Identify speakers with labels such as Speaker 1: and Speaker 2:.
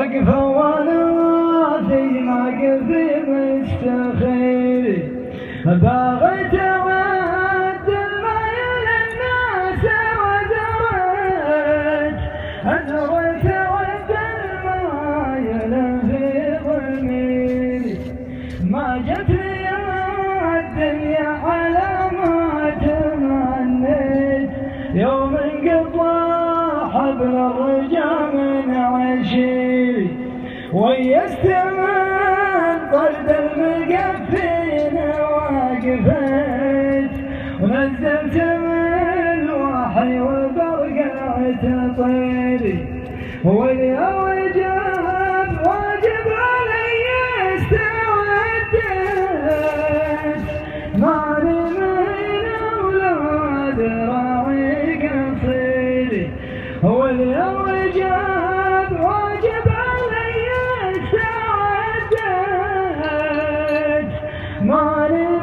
Speaker 1: واقفة وانا في موقفي مستخير باغت اود المايل الناس وزرت ادرت اود المايل في ضميري ما جت لي الدنيا على ما تمنيت يوم انقضى حبل الرجا من عشيري ويست من طرد المقفين واقفت ونزلت من الوحي وبرقعت طيري واليوجب واجب علي استودت ماني من اولاد راعي قصيري واليوجب واجب علي استودت ماني